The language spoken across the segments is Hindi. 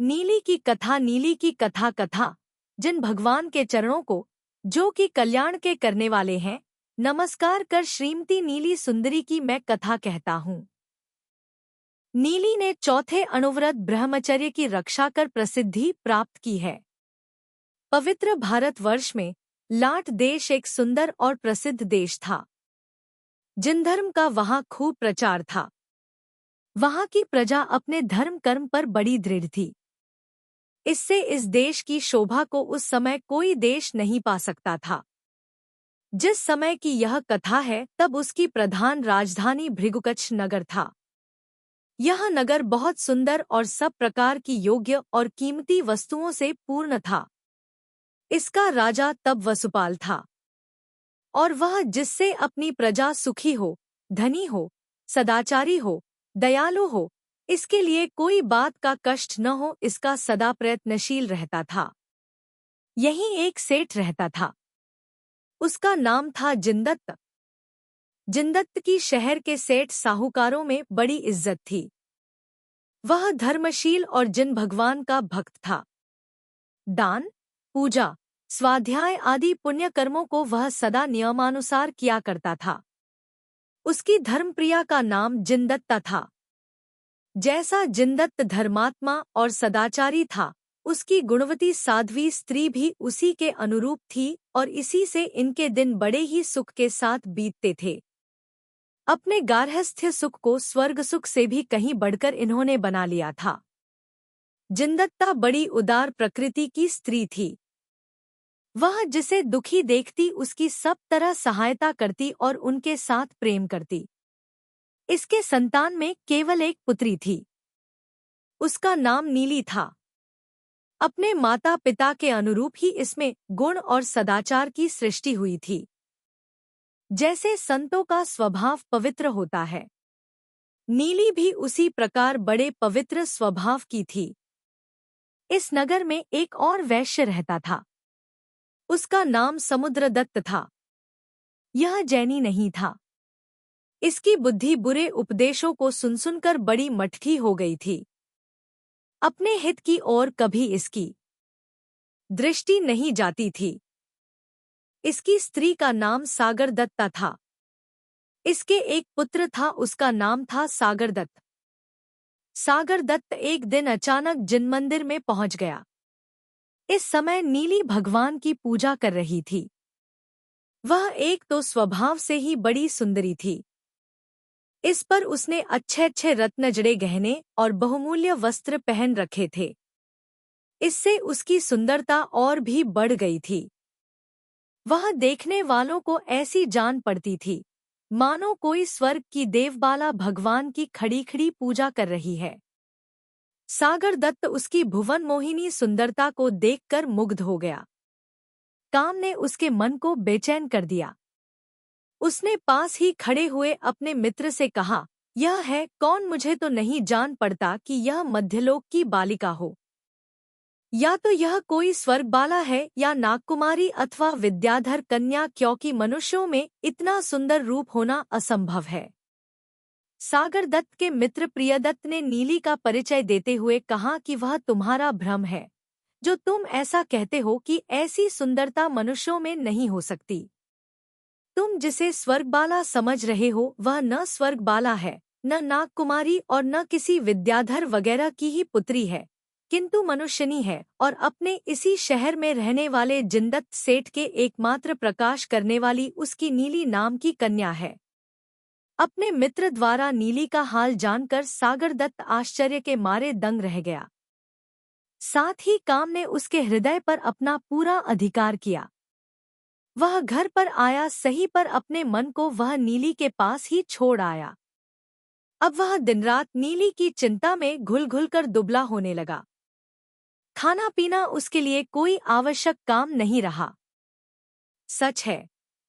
नीली की कथा। नीली की कथा। कथा जिन भगवान के चरणों को, जो कि कल्याण के करने वाले हैं, नमस्कार कर श्रीमती नीली सुंदरी की मैं कथा कहता हूँ। नीली ने चौथे अनुव्रत ब्रह्मचर्य की रक्षा कर प्रसिद्धि प्राप्त की है। पवित्र भारतवर्ष में लाट देश एक सुंदर और प्रसिद्ध देश था। जिन धर्म का वहाँ खूब प्रचार था। वहाँ की प्रजा अपने धर्म कर्म पर बड़ी दृढ़ थी। इससे इस देश की शोभा को उस समय कोई देश नहीं पा सकता था। जिस समय की यह कथा है तब उसकी प्रधान राजधानी भृगुकच्छ नगर था। यह नगर बहुत सुंदर और सब प्रकार की योग्य और कीमती वस्तुओं से पूर्ण था। इसका राजा तब वसुपाल था और वह जिससे अपनी प्रजा सुखी हो, धनी हो, सदाचारी हो, दयालु हो, इसके लिए कोई बात का कष्ट न हो, इसका सदा प्रयत्नशील रहता था। यहीं एक सेठ रहता था। उसका नाम था जिनदत्त। जिनदत्त की शहर के सेठ साहूकारों में बड़ी इज्जत थी। वह धर्मशील और जिन भगवान का भक्त था। दान, पूजा, स्वाध्याय आदि पुण्य कर्मों को वह सदा नियमानुसार किया करता था। उसकी धर्मप्रिया का नाम जिनदत्ता था। जैसा जिनदत्त धर्मात्मा और सदाचारी था, उसकी गुणवती साध्वी स्त्री भी उसी के अनुरूप थी और इसी से इनके दिन बड़े ही सुख के साथ बीतते थे। अपने गार्हस्थ्य सुख को स्वर्ग सुख से भी कहीं बढ़कर इन्होंने बना लिया था। जिनदत्ता बड़ी उदार प्रकृति की स्त्री थी। वह जिसे दुखी देखती उसकी सब तरह सहायता करती और उनके साथ प्रेम करती। इसके संतान में केवल एक पुत्री थी। उसका नाम नीली था। अपने माता पिता के अनुरूप ही इसमें गुण और सदाचार की सृष्टि हुई थी। जैसे संतों का स्वभाव पवित्र होता है, नीली भी उसी प्रकार बड़े पवित्र स्वभाव की थी। इस नगर में एक और वैश्य रहता था। उसका नाम समुद्रदत्त था। यह जैनी नहीं था। इसकी बुद्धि बुरे उपदेशों को सुन सुनकर बड़ी मटकी हो गई थी। अपने हित की ओर कभी इसकी दृष्टि नहीं जाती थी। इसकी स्त्री का नाम सागरदत्ता था। इसके एक पुत्र था, उसका नाम था सागरदत्त। सागरदत्त एक दिन अचानक जिन मंदिर में पहुंच गया। इस समय नीली भगवान की पूजा कर रही थी। वह एक तो स्वभाव से ही बड़ी सुंदरी थी। इस पर उसने अच्छे अच्छे रत्न जड़े गहने और बहुमूल्य वस्त्र पहन रखे थे। इससे उसकी सुंदरता और भी बढ़ गई थी। वह देखने वालों को ऐसी जान पड़ती थी मानो कोई स्वर्ग की देवबाला भगवान की खड़ी खड़ी पूजा कर रही है। सागरदत्त उसकी भुवन मोहिनी सुंदरता को देखकर मुग्ध हो गया। काम ने उसके मन को बेचैन कर दिया। उसने पास ही खड़े हुए अपने मित्र से कहा, यह है कौन? मुझे तो नहीं जान पड़ता कि यह मध्यलोक की बालिका हो, या तो यह कोई स्वर्गबाला है या नागकुमारी अथवा विद्याधर कन्या, क्योंकि मनुष्यों में इतना सुंदर रूप होना असंभव है। सागरदत्त के मित्र प्रियदत्त ने नीली का परिचय देते हुए कहा कि वह तुम्हारा भ्रम है जो तुम ऐसा कहते हो कि ऐसी सुंदरता मनुष्यों में नहीं हो सकती। तुम जिसे स्वर्गबाला समझ रहे हो वह न स्वर्गबाला है, न नागकुमारी और न किसी विद्याधर वगैरह की ही पुत्री है, किंतु मनुष्यनी है और अपने इसी शहर में रहने वाले जिनदत्त सेठ के एकमात्र प्रकाश करने वाली उसकी नीली नाम की कन्या है। अपने मित्र द्वारा नीली का हाल जानकर सागरदत्त आश्चर्य के मारे दंग रह गया। साथ ही काम ने उसके हृदय पर अपना पूरा अधिकार किया। वह घर पर आया सही, पर अपने मन को वह नीली के पास ही छोड़ आया। अब वह दिन रात नीली की चिंता में घुल घुल कर दुबला होने लगा। खाना पीना उसके लिए कोई आवश्यक काम नहीं रहा। सच है,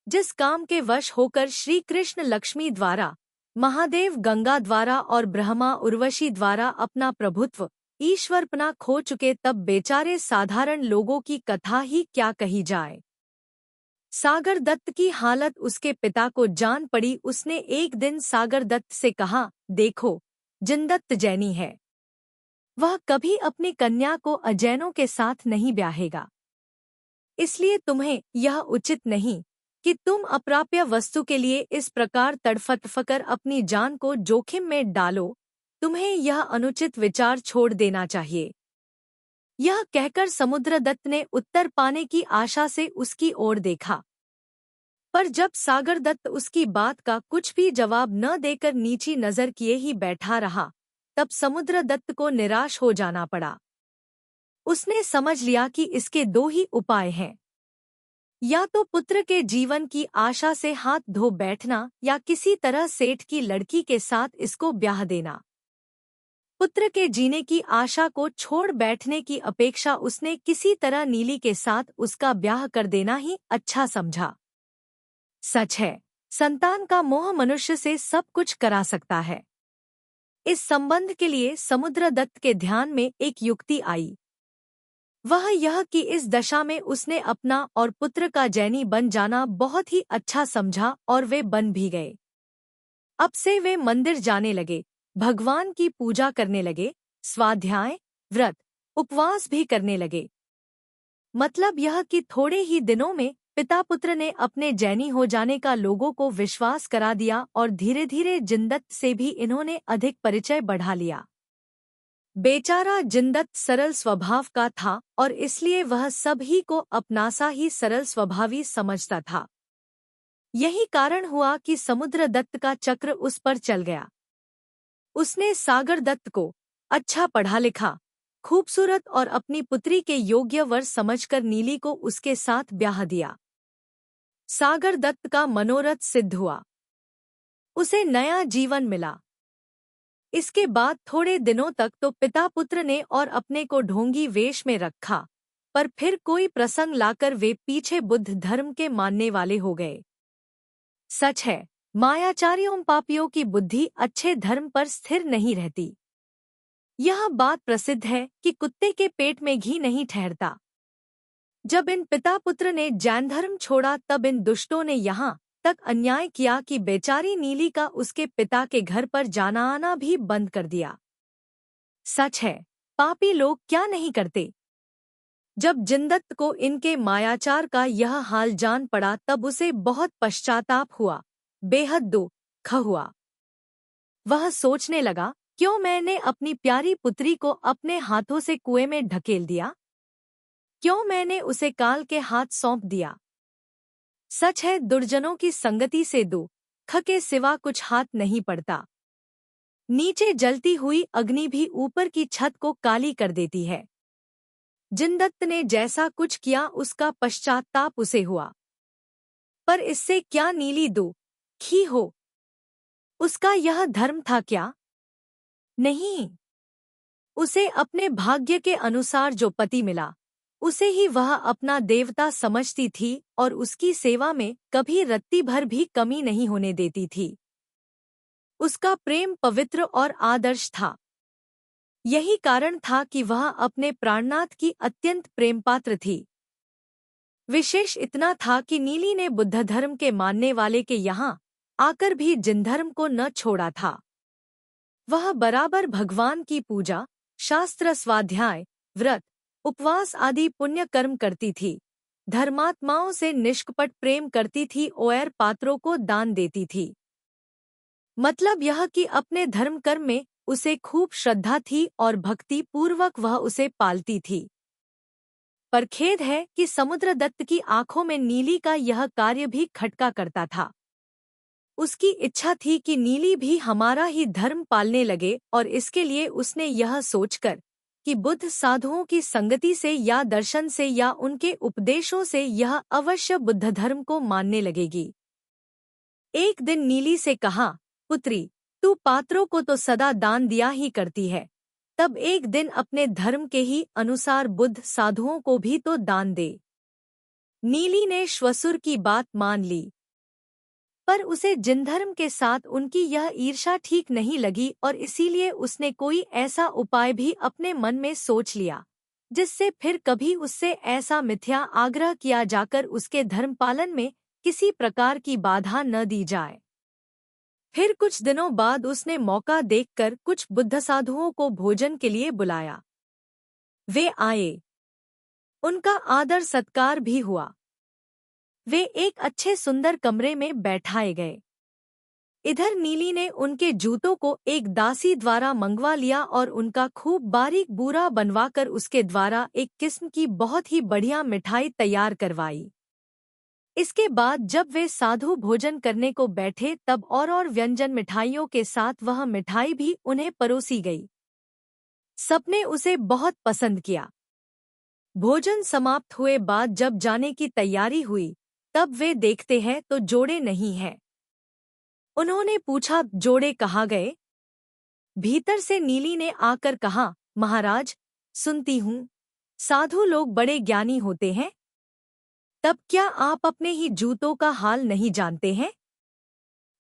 जिस काम के वश होकर श्री कृष्ण लक्ष्मी द्वारा, महादेव गंगा द्वारा और ब्रह्मा उर्वशी द्वारा अपना प्रभुत्व ईश्वरपना खो चुके, तब बेचारे साधारण लोगों की कथा ही क्या कही जाए। सागरदत्त की हालत उसके पिता को जान पड़ी। उसने एक दिन सागरदत्त से कहा, देखो, जिनदत्त जैनी है। वह कभी अपनी कन्या को अजैनों के साथ नहीं ब्याहेगा। इसलिए तुम्हें यह उचित नहीं कि तुम अप्राप्य वस्तु के लिए इस प्रकार तड़फड़ अपनी जान को जोखिम में डालो। तुम्हें यह अनुचित विचार छोड़ देना चाहिए। यह कहकर समुद्रदत्त ने उत्तर पाने की आशा से उसकी ओर देखा, पर जब सागरदत्त उसकी बात का कुछ भी जवाब न देकर नीची नजर किए ही बैठा रहा, तब समुद्रदत्त को निराश हो जाना पड़ा। उसने समझ लिया कि इसके दो ही उपाय हैं, या तो पुत्र के जीवन की आशा से हाथ धो बैठना या किसी तरह सेठ की लड़की के साथ इसको ब्याह देना। पुत्र के जीने की आशा को छोड़ बैठने की अपेक्षा उसने किसी तरह नीली के साथ उसका ब्याह कर देना ही अच्छा समझा। सच है, संतान का मोह मनुष्य से सब कुछ करा सकता है। इस संबंध के लिए समुद्रदत्त के ध्यान में एक युक्ति आई। वह यह कि इस दशा में उसने अपना और पुत्र का जैनी बन जाना बहुत ही अच्छा समझा और वे बन भी गए। अब से वे मंदिर जाने लगे, भगवान की पूजा करने लगे, स्वाध्याय, व्रत, उपवास भी करने लगे। मतलब यह कि थोड़े ही दिनों में पिता पुत्र ने अपने जैनी हो जाने का लोगों को विश्वास करा दिया और धीरे धीरे जिनदत्त से भी इन्होंने अधिक परिचय बढ़ा लिया। बेचारा जिनदत्त सरल स्वभाव का था और इसलिए वह सभी को अपनासा ही सरल स्वभावी समझता था। यही कारण हुआ कि समुद्रदत्त का चक्र उस पर चल गया। उसने सागरदत्त को अच्छा पढ़ा लिखा, खूबसूरत और अपनी पुत्री के योग्य वर समझकर नीली को उसके साथ ब्याह दिया। सागरदत्त का मनोरथ सिद्ध हुआ, उसे नया जीवन मिला। इसके बाद थोड़े दिनों तक तो पिता पुत्र ने और अपने को ढोंगी वेश में रखा, पर फिर कोई प्रसंग लाकर वे पीछे बुद्ध धर्म के मानने वाले हो गए। सच है, मायाचारियों पापियों की बुद्धि अच्छे धर्म पर स्थिर नहीं रहती। यह बात प्रसिद्ध है कि कुत्ते के पेट में घी नहीं ठहरता। जब इन पिता पुत्र ने जैन धर्म छोड़ा तब इन दुष्टों ने यहाँ तक अन्याय किया कि बेचारी नीली का उसके पिता के घर पर जाना आना भी बंद कर दिया। सच है, पापी लोग क्या नहीं करते। जब जिनदत्त को इनके मायाचार का यह हाल जान पड़ा तब उसे बहुत पश्चाताप हुआ, बेहद दुख हुआ। वह सोचने लगा, क्यों मैंने अपनी प्यारी पुत्री को अपने हाथों से कुएं में ढकेल दिया? क्यों मैंने उसे काल के हाथ सौंप दिया? सच है, दुर्जनों की संगति से दुख के सिवा कुछ हाथ नहीं पड़ता। नीचे जलती हुई अग्नि भी ऊपर की छत को काली कर देती है। जिनदत्त ने जैसा कुछ किया उसका पश्चाताप उसे हुआ, पर इससे क्या नीली दुखी हो? उसका यह धर्म था क्या? नहीं, उसे अपने भाग्य के अनुसार जो पति मिला उसे ही वह अपना देवता समझती थी और उसकी सेवा में कभी रत्ती भर भी कमी नहीं होने देती थी। उसका प्रेम पवित्र और आदर्श था। यही कारण था कि वह अपने प्राणनाथ की अत्यंत प्रेमपात्र थी। विशेष इतना था कि नीली ने बुद्ध धर्म के मानने वाले के यहाँ आकर भी जिन धर्म को न छोड़ा था। वह बराबर भगवान की पूजा, शास्त्र स्वाध्याय, व्रत, उपवास आदि पुण्य कर्म करती थी, धर्मात्माओं से निष्कपट प्रेम करती थी और पात्रों को दान देती थी। मतलब यह कि अपने धर्म कर्म में उसे खूब श्रद्धा थी और भक्ति पूर्वक वह उसे पालती थी। पर खेद है कि समुद्रदत्त की आंखों में नीली का यह कार्य भी खटका करता था। उसकी इच्छा थी कि नीली भी हमारा ही धर्म पालने लगे और इसके लिए उसने यह सोचकर कि बुद्ध साधुओं की संगति से या दर्शन से या उनके उपदेशों से यह अवश्य बुद्ध धर्म को मानने लगेगी। एक दिन नीली से कहा, पुत्री, तू पात्रों को तो सदा दान दिया ही करती है, तब एक दिन अपने धर्म के ही अनुसार बुद्ध साधुओं को भी तो दान दे। नीली ने श्वसुर की बात मान ली, पर उसे जिनधर्म के साथ उनकी यह ईर्ष्या ठीक नहीं लगी और इसीलिए उसने कोई ऐसा उपाय भी अपने मन में सोच लिया जिससे फिर कभी उससे ऐसा मिथ्या आग्रह किया जाकर उसके धर्म पालन में किसी प्रकार की बाधा न दी जाए। फिर कुछ दिनों बाद उसने मौका देखकर कुछ बुद्ध साधुओं को भोजन के लिए बुलाया। वे आए। उनका आदर सत्कार भी हुआ। वे एक अच्छे सुंदर कमरे में बैठाए गए। इधर नीली ने उनके जूतों को एक दासी द्वारा मंगवा लिया और उनका खूब बारीक बूरा बनवाकर उसके द्वारा एक किस्म की बहुत ही बढ़िया मिठाई तैयार करवाई। इसके बाद जब वे साधु भोजन करने को बैठे तब और व्यंजन मिठाइयों के साथ वह मिठाई भी उन्हें परोसी गई। सबने उसे बहुत पसंद किया। भोजन समाप्त हुए बाद जब जाने की तैयारी हुई तब वे देखते हैं तो जोड़े नहीं हैं। उन्होंने पूछा, जोड़े कहाँ गए? भीतर से नीली ने आकर कहा, महाराज, सुनती हूँ साधु लोग बड़े ज्ञानी होते हैं। तब क्या आप अपने ही जूतों का हाल नहीं जानते हैं?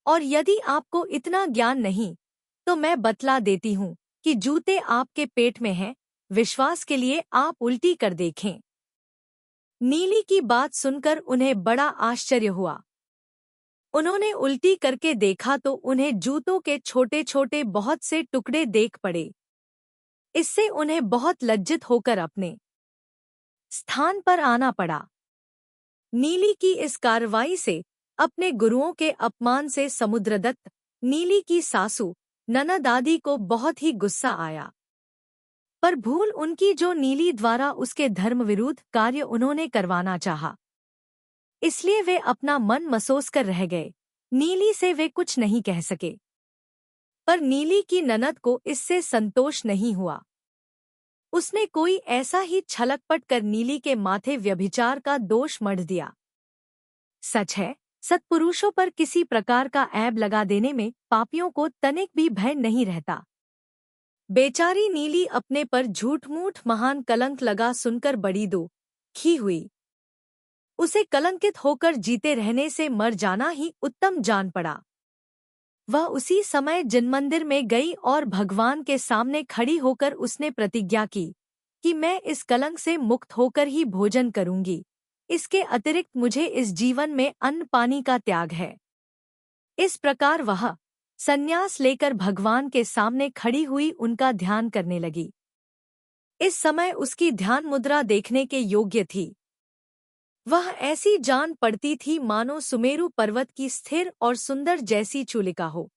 और यदि आपको इतना ज्ञान नहीं तो मैं बतला देती हूँ कि जूते आपके पेट में हैं। विश्वास के लिए आप उल्टी कर देखें। नीली की बात सुनकर उन्हें बड़ा आश्चर्य हुआ। उन्होंने उल्टी करके देखा तो उन्हें जूतों के छोटे छोटे बहुत से टुकड़े देख पड़े। इससे उन्हें बहुत लज्जित होकर अपने स्थान पर आना पड़ा। नीली की इस कार्रवाई से अपने गुरुओं के अपमान से समुद्रदत्त, नीली की सासू, ननद आदि को बहुत ही गुस्सा आया। पर भूल उनकी जो नीली द्वारा उसके धर्म विरुद्ध कार्य उन्होंने करवाना चाहा, इसलिए वे अपना मन मसोस कर रह गए। नीली से वे कुछ नहीं कह सके। पर नीली की ननद को इससे संतोष नहीं हुआ। उसने कोई ऐसा ही छलकपट कर नीली के माथे व्यभिचार का दोष मढ़ दिया। सच है, सत्पुरुषों पर किसी प्रकार का ऐब लगा देने में पापियों को तनिक भी भय नहीं रहता। बेचारी नीली अपने पर झूठ-मूठ महान कलंक लगा सुनकर बड़ी दुखी हुई। उसे कलंकित होकर जीते रहने से मर जाना ही उत्तम जान पड़ा। वह उसी समय जिन मंदिर में गई और भगवान के सामने खड़ी होकर उसने प्रतिज्ञा की कि मैं इस कलंक से मुक्त होकर ही भोजन करूंगी। इसके अतिरिक्त मुझे इस जीवन में अन्न पानी का त्याग है। इस प्रकार वह संन्यास लेकर भगवान के सामने खड़ी हुई उनका ध्यान करने लगी। इस समय उसकी ध्यान मुद्रा देखने के योग्य थी। वह ऐसी जान पड़ती थी मानो सुमेरु पर्वत की स्थिर और सुंदर जैसी चूलिका हो।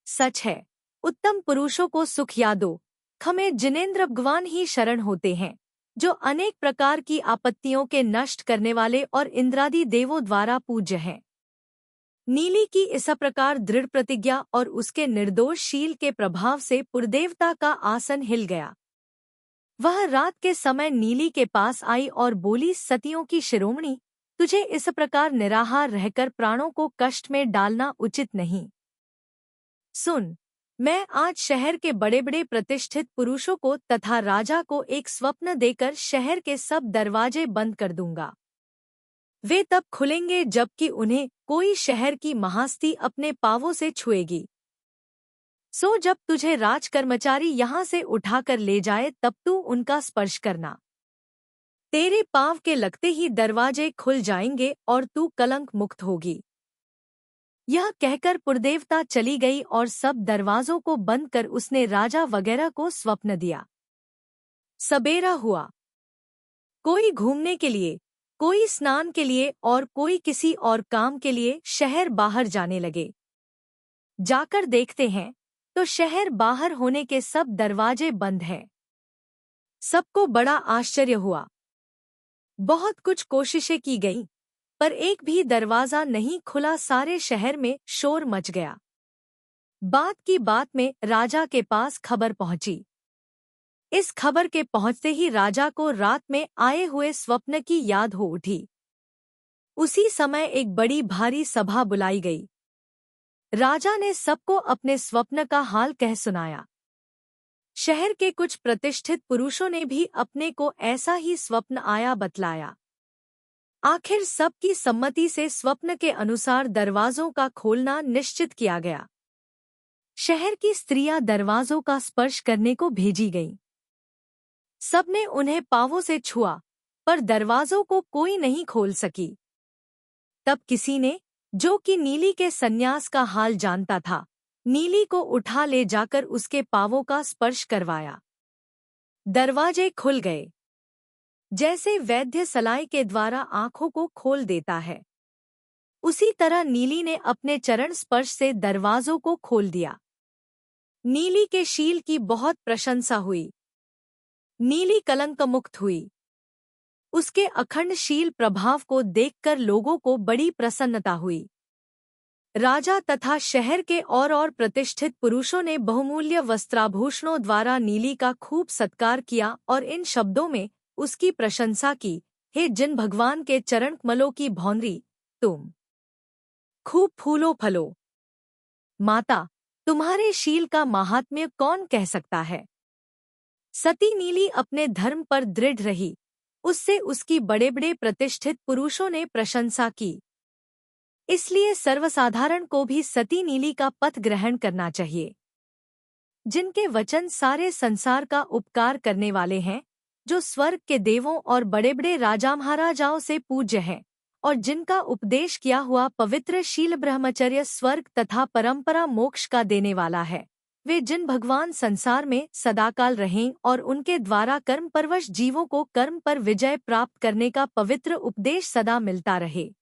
सच है, उत्तम पुरुषों को सुख यादो खमे जिनेंद्र भगवान ही शरण होते हैं, जो अनेक प्रकार की आपत्तियों के नष्ट करने वाले और इंद्रादि देवों द्वारा पूज्य हैं। नीली की इस प्रकार दृढ़ प्रतिज्ञा और उसके निर्दोष शील के प्रभाव से पुरदेवता का आसन हिल गया। वह रात के समय नीली के पास आई और बोली, सतियों की शिरोमणि, तुझे इस प्रकार निराहार रहकर प्राणों को कष्ट में डालना उचित नहीं। सुन, मैं आज शहर के बड़े बड़े प्रतिष्ठित पुरुषों को तथा राजा को एक स्वप्न देकर शहर के सब दरवाजे बंद कर दूंगा। वे तब खुलेंगे जबकि उन्हें कोई शहर की महास्ती अपने पांवों से छुएगी। सो जब तुझे राजकर्मचारी यहाँ से उठाकर ले जाए तब तू उनका स्पर्श करना। तेरे पांव के लगते ही दरवाजे खुल जाएंगे और तू कलंक मुक्त होगी। यह कहकर पुरदेवता चली गई और सब दरवाजों को बंद कर उसने राजा वगैरह को स्वप्न दिया। सबेरा हुआ। कोई घूमने के लिए, कोई स्नान के लिए और कोई किसी और काम के लिए शहर बाहर जाने लगे। जाकर देखते हैं तो शहर बाहर होने के सब दरवाजे बंद हैं। सबको बड़ा आश्चर्य हुआ। बहुत कुछ कोशिशें की गईं, पर एक भी दरवाजा नहीं खुला। सारे शहर में शोर मच गया। बात की बात में राजा के पास खबर पहुंची। इस खबर के पहुंचते ही राजा को रात में आए हुए स्वप्न की याद हो उठी। उसी समय एक बड़ी भारी सभा बुलाई गई। राजा ने सबको अपने स्वप्न का हाल कह सुनाया। शहर के कुछ प्रतिष्ठित पुरुषों ने भी अपने को ऐसा ही स्वप्न आया बतलाया। आखिर सबकी सम्मति से स्वप्न के अनुसार दरवाजों का खोलना निश्चित किया गया। शहर की स्त्रियां दरवाजों का स्पर्श करने को भेजी गईं। सबने उन्हें पांवों से छुआ, पर दरवाजों को कोई नहीं खोल सकी। तब किसी ने जो कि नीली के संन्यास का हाल जानता था, नीली को उठा ले जाकर उसके पांवों का स्पर्श करवाया। दरवाजे खुल गए। जैसे वैद्य सलाई के द्वारा आंखों को खोल देता है, उसी तरह नीली ने अपने चरण स्पर्श से दरवाजों को खोल दिया। नीली के शील की बहुत प्रशंसा हुई। नीली कलंक मुक्त हुई। उसके अखंड शील प्रभाव को देखकर लोगों को बड़ी प्रसन्नता हुई। राजा तथा शहर के और प्रतिष्ठित पुरुषों ने बहुमूल्य वस्त्राभूषणों द्वारा नीली का खूब सत्कार किया और इन शब्दों में उसकी प्रशंसा की, हे जिन भगवान के चरण कमलों की भौंरी, तुम खूब फूलो फलो। माता, तुम्हारे शील का महात्म्य कौन कह सकता है। सती नीली अपने धर्म पर दृढ़ रही, उससे उसकी बड़े बड़े प्रतिष्ठित पुरुषों ने प्रशंसा की। इसलिए सर्वसाधारण को भी सती नीली का पथ ग्रहण करना चाहिए, जिनके वचन सारे संसार का उपकार करने वाले हैं, जो स्वर्ग के देवों और बड़े बड़े राजा महाराजाओं से पूज्य हैं, और जिनका उपदेश किया हुआ पवित्र शील ब्रह्मचर्य स्वर्ग तथा परंपरा मोक्ष का देने वाला है। वे जिन भगवान संसार में सदाकाल रहें और उनके द्वारा कर्म परवश जीवों को कर्म पर विजय प्राप्त करने का पवित्र उपदेश सदा मिलता रहे।